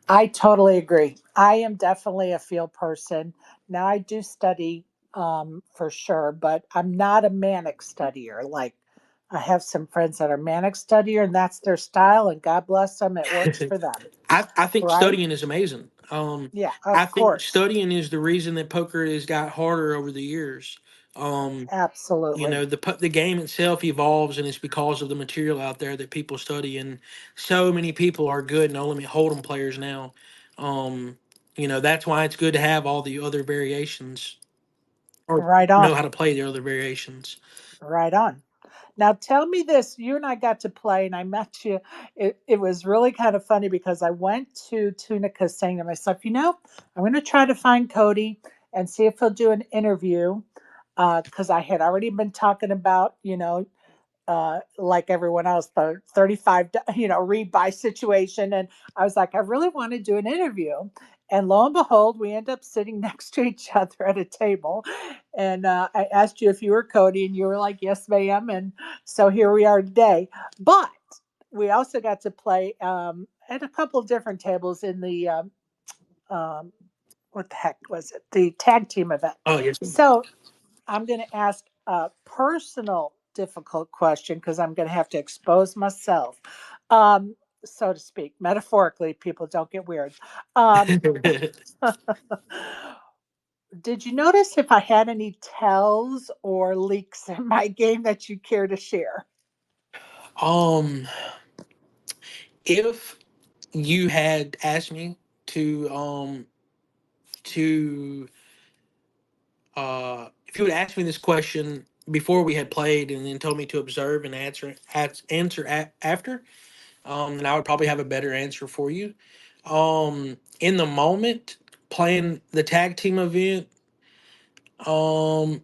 I totally agree. I am definitely a field person. Now, I do study for sure, but I'm not a manic studier. Like, I have some friends that are manic studier, and that's their style, and God bless them, it works for them, I think right? studying is amazing. Yeah, I of think course. studying is the reason that poker has got harder over the years. Um, Absolutely. the game itself evolves, and it's because of the material out there that people study, and so many people are good no limit hold'em players now. Um, that's why it's good to have all the other variations or Right know on. how to play the other variations. Right on. Now tell me this, you and I got to play and I met you. It was really kind of funny because I went to Tunica saying to myself, I'm going to try to find Cody and see if he'll do an interview. Because I had already been talking about, like everyone else, the 35, rebuy situation. And I was like, I really want to do an interview. And lo and behold, we end up sitting next to each other at a table. And I asked you if you were Cody, and you were like, yes, ma'am. And so here we are today. But we also got to play at a couple of different tables in the, what the heck was it? The tag team event. Oh yes. So I'm going to ask a personal, difficult question because I'm going to have to expose myself, um, so to speak. Metaphorically, people don't get weird. Um, did you notice if I had any tells or leaks in my game that you care to share? um, if you had asked me to if you had asked me this question before we had played and then told me to observe and after, then I would probably have a better answer for you. In the moment, playing the tag team event, um,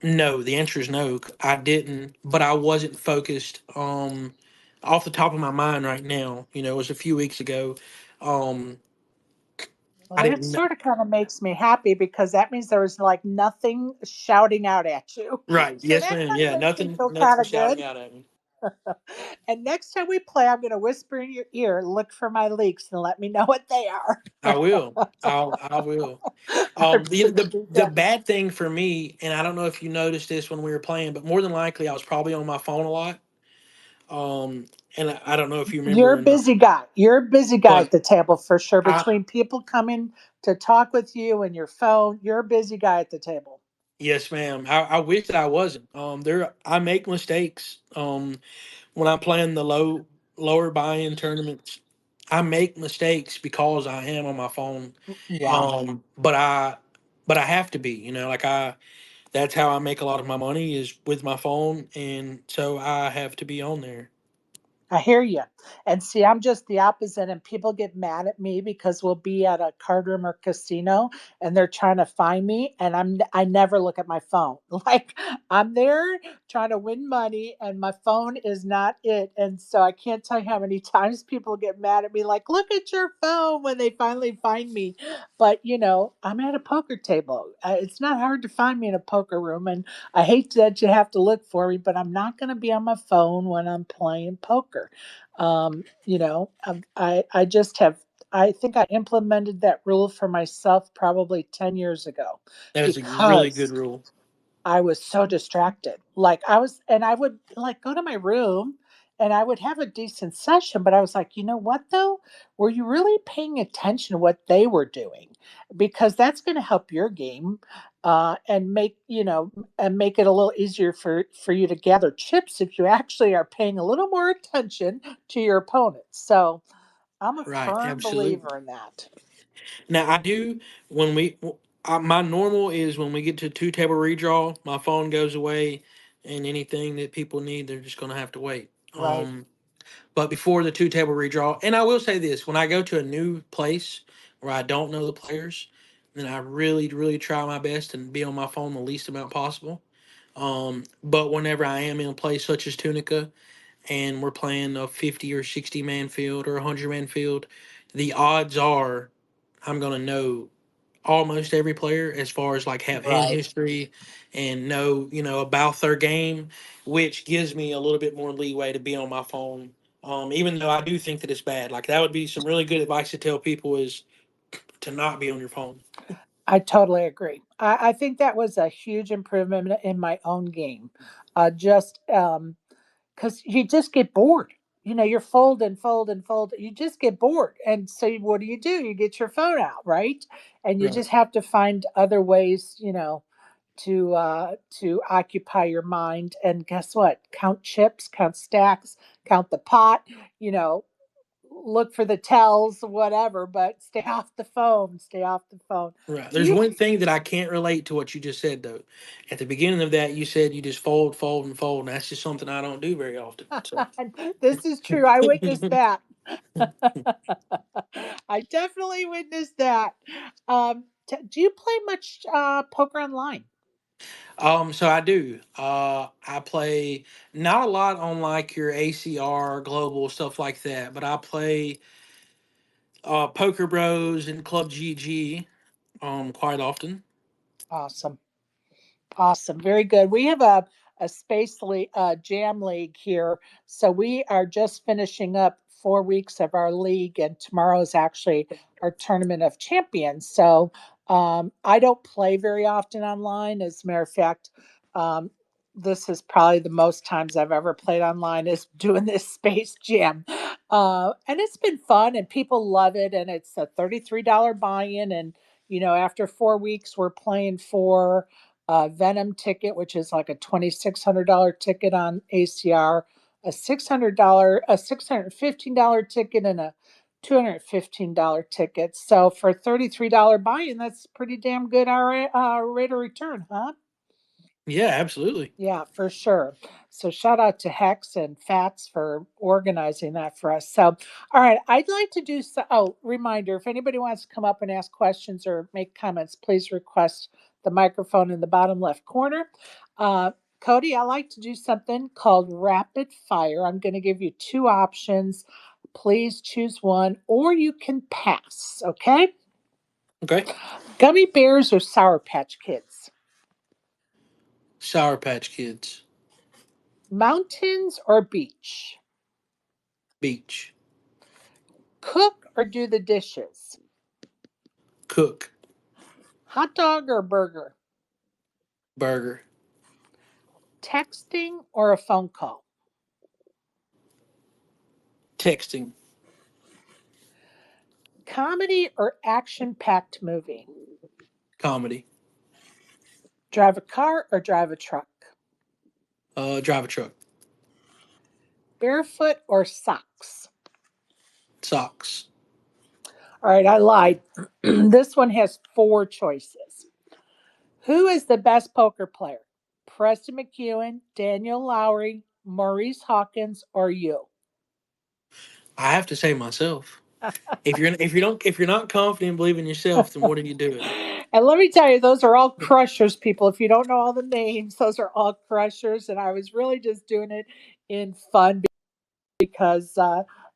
no, the answer is no. I didn't, but I wasn't focused. Off the top of my mind right now, it was a few weeks ago. Um, Well, I that didn't. sort of kind of makes me happy because that means there was like nothing shouting out at you. Right. So Yes, that ma'am. kind of Yeah. makes me Nothing. feel kind Nothing of good. shouting out at me. And next time we play, I'm going to whisper in your ear, look for my leaks and let me know what they are. I will. I will. I The appreciate the that. bad thing for me, and I don't know if you noticed this when we were playing, but more than likely, I was probably on my phone a lot. Um, and I don't know if you You're remember a or not, busy guy. You're a busy guy at but the table for sure. I Between people coming to talk with you and your phone, you're a busy guy at the table. yes, ma'am. I wish that I wasn't. I make mistakes. When I'm playing the lower buy-in tournaments, I make mistakes because I am on my phone. Yeah, But I have to be, like that's how I make a lot of my money is with my phone, and so I have to be on there. I hear you. And see, I'm just the opposite, and people get mad at me because we'll be at a card room or casino, and they're trying to find me, and I never look at my phone. Like I'm there trying to win money, and my phone is not it. And so I can't tell you how many times people get mad at me, like, "Look at your phone," when they finally find me. But I'm at a poker table. It's not hard to find me in a poker room, and I hate that you have to look for me, but I'm not going to be on my phone when I'm playing poker. I just have. I think I implemented that rule for myself probably 10 years ago That is a really good because rule. I was so distracted. Like and I would like go to my room and I would have a decent session, but I was like, you know what though? Were you really paying attention to what they were doing? Because that's going to help your game, and make it a little easier for you to gather chips if you actually are paying a little more attention to your opponents. So I'm a Right, firm absolutely. believer in that. Now I do when we my normal is when we get to two table redraw, my phone goes away, and anything that people need, they're just gonna have to wait. Right. But before the two table redraw, and I will say this: when I go to a new place where I don't know the players, then I really, really try my best and be on my phone the least amount possible. But whenever I am in a place such as Tunica and we're playing a 50 or 60 man field or a 100 man field, the odds are I'm gonna know almost every player as far as like have hand Right. history and know about their game, which gives me a little bit more leeway to be on my phone. Even though I do think that it's bad, like that would be some really good advice to tell people is to not be on your phone. I totally agree. I think that was a huge improvement in my own game. Just because you just get bored. You're fold and fold and fold. You just get bored. And so what do? You get your phone out, right? And you Right, just have to find other ways, to occupy your mind. And guess what? Count chips, count stacks, count the pot, you know, look for the tells, whatever, but stay off the phone. Stay off the phone. right. Do There's you one thing that I can't relate to what you just said though. At the beginning of that, you said you just fold, fold, and fold, and that's just something I don't do very often. So. this is true. I witnessed that. I definitely witnessed that. Do you play much poker online? So I do. I play not a lot on like your ACR global stuff like that, but I play Poker Bros and Club GG quite often. Awesome. Awesome. Very good. We have a jam league here. So we are just finishing up 4 weeks of our league, and tomorrow is actually our tournament of champions. So I don't play very often online. As a matter of fact, um, this is probably the most times I've ever played online is doing this space jam. And it's been fun and people love it. And it's a $33 buy in. And, after 4 weeks, we're playing for a Venom ticket, which is like a $2,600 ticket on ACR, a $615 ticket, and a $215 ticket. So for $33 buy-in, that's pretty damn good rate of return, huh? Yeah, absolutely. Yeah, for sure. So shout out to Hex and Fats for organizing that for us. So, all right, I'd like to do so. Oh, reminder: if anybody wants to come up and ask questions or make comments, please request the microphone in the bottom left corner. Uh, Cody, I like to do something called rapid fire. I'm going to give you two options. Please choose one, or you can pass. Okay? Okay. Gummy bears or Sour Patch Kids? Sour Patch Kids. Mountains or beach? Beach. Cook or do the dishes? Cook. Hot dog or burger? Burger. Texting or a phone call? Texting. Comedy or action packed movie? Comedy. Drive a car or drive a truck? Drive a truck. Barefoot or socks? Socks. All right, I lied. This one has four choices. Who is the best poker player? Preston McEwen, Daniel Lowry, Maurice Hawkins, or you? I have to say myself. If you're not confident and believe in yourself, then what are you doing? And let me tell you, those are all crushers, people. If you don't know all the names, those are all crushers. And I was really just doing it in fun because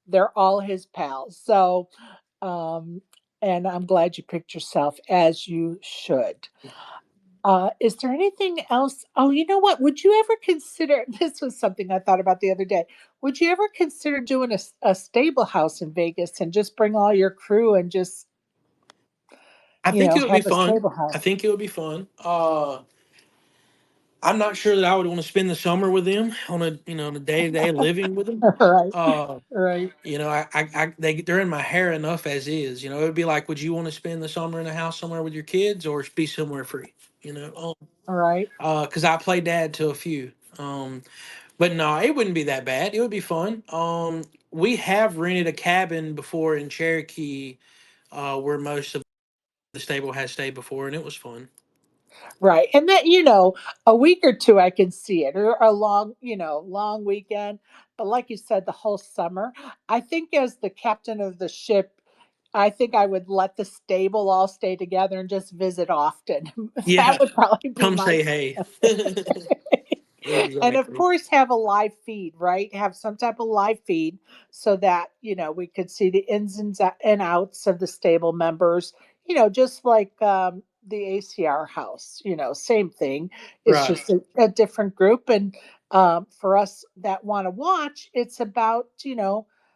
they're all his pals. So, um, and I'm glad you picked yourself, as you should. Is there anything else? Oh, you know what? Would you ever consider? This was something I thought about the other day. Would you ever consider doing a stable house in Vegas and just bring all your crew and just, I think it would be have a fun. stable I house? think it would be fun. I'm not sure that I would want to spend the summer with them on a on a day to day living with them. Right, Uh, right, they're in my hair enough as is. It would be like, would you want to spend the summer in a house somewhere with your kids or be somewhere free? right. Because I play dad to a few. But no, it wouldn't be that bad. It would be fun. We have rented a cabin before in Cherokee, where most of the stable has stayed before, and it was fun. Right. And that, a week or two I can see it, or a long, long weekend. But like you said, the whole summer, I think as the captain of the ship, I think I would let the stable all stay together and just visit often. That Yeah, would probably be come my say hey. and of Exactly. course have a live feed, right? Have some type of live feed so that we could see the ins and outs of the stable members, just like the ACR house, same thing. It's Right. just a different group. And for us that want to watch, it's about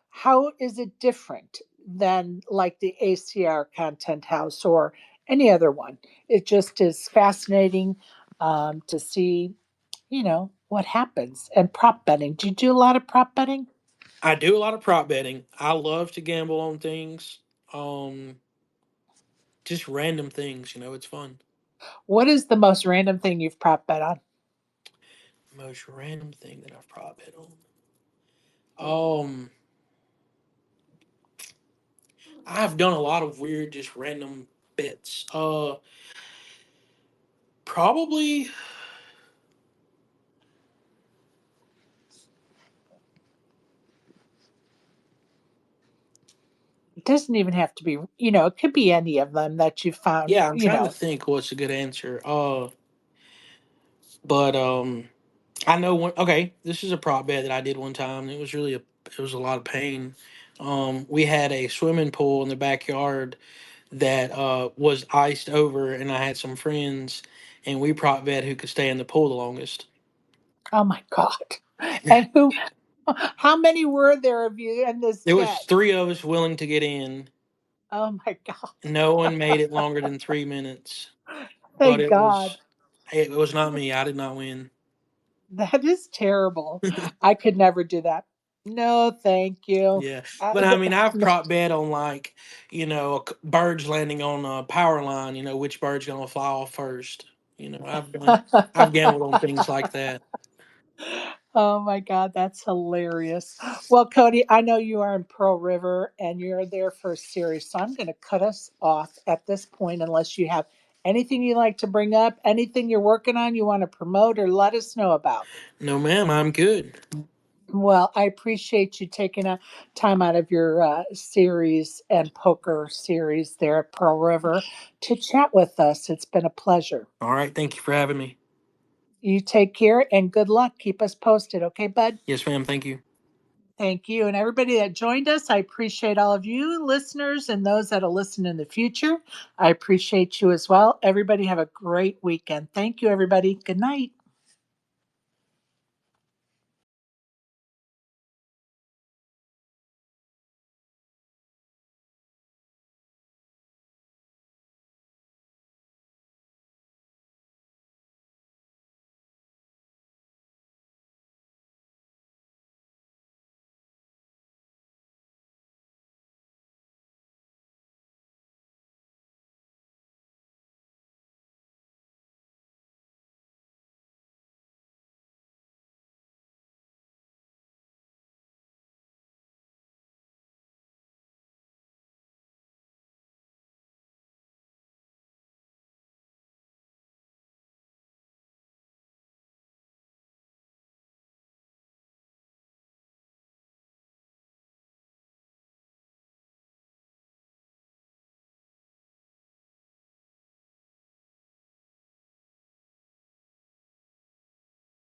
how is it different than like the ACR content house or any other one. It just is fascinating to see what happens. And prop betting. Do you do a lot of prop betting? I do a lot of prop betting. I love to gamble on things. Um, just random things. It's fun. What is the most random thing you've prop bet on? Most random thing that I've prop bet on. Um, I've done a lot of weird, just random bets. Probably. It doesn't even have to be, it could be any of them that you found, Yeah, I'm trying to think what's a good answer. But I know one. Okay, this is a prop bet that I did one time. It was a lot of pain. We had a swimming pool in the backyard that was iced over, and I had some friends, and we prop bet who could stay in the pool the longest. Oh my God. And how many were there of you in this There was bet? three of us willing to get in. Oh my God. No one made it longer than 3 minutes, but Thank God. it was not me. I did not win. That is terrible. I could never do that. No, thank you. Yeah, but I mean, I've No. prop bet on like birds landing on a power line. Which bird's gonna fly off first. I've gambled on things like that. Oh my God, that's hilarious. Well, Cody, I know you are in Pearl River and you're there for a series, so I'm going to cut us off at this point unless you have anything you like to bring up, anything you're working on you want to promote or let us know about. No, ma'am, I'm good. Well, I appreciate you taking a time out of your series and poker series there at Pearl River to chat with us. It's been a pleasure. All right, thank you for having me. You take care and good luck. Keep us posted, okay, bud? Yes, ma'am. Thank you. Thank you. And everybody that joined us, I appreciate all of you listeners and those that'll listen in the future. I appreciate you as well. Everybody have a great weekend. Thank you, everybody. Good night.